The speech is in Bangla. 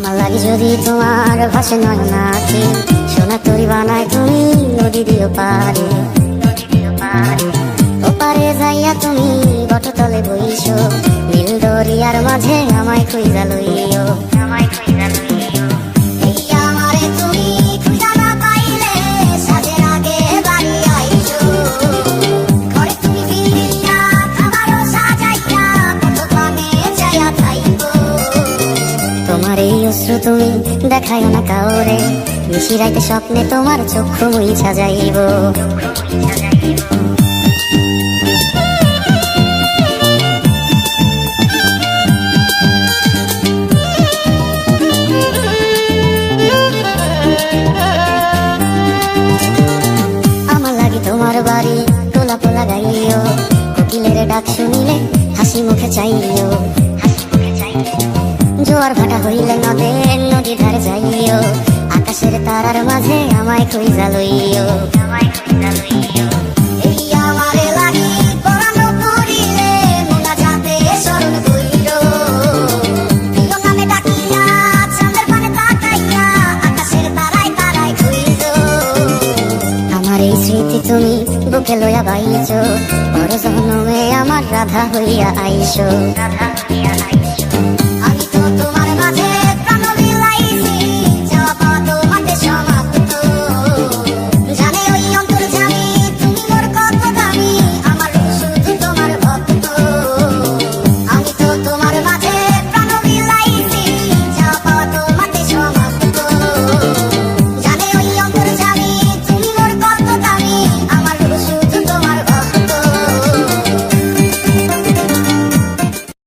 আমার লাগে যদি তোমার ভাষে নয় নাকি সোনা তরি বানায় তুমি নদী দিও পারে ওপারে যাইয়া তুমি বটতলে বইছো নীল দরিয়ার মাঝে আমায় খুঁজা লইও এই আমারে তুমি খুঁজা না পাইলে সাজের আগে বাড়ি আইছো ঘরে তুমি ফিরিয়া খাবারও সাজাইয়া কত পানে যাইয়া থাইবো তোমার এই অশ্রু তুমি দেখাইও না কাউরে নিশিরাইতে স্বপ্নে তোমার চক্ষু মুইছা যাইব আমার লাগি তোমার বাড়ি তোলা পোলা গাইও কোকিলের ডাক শুনিলে হাসি মুখে চাইও জোয়ার ভাটা হইলে নদীর ধারে যাইও আকাশের তারার মাঝে আমায় খুঁজা লইও এই আমারে লাগি পরানো করিলে মোনাজাতে স্মরণ কইরো প্রিয় নামে ডাকিয়া চাঁদের পানে তাকাইয়া আকাশের তারায় তারায় খুঁজো আমার এই স্মৃতি তুমি বুকে লইয়া বাইছো বড় জনমে আমার রাধা হইয়া আইসো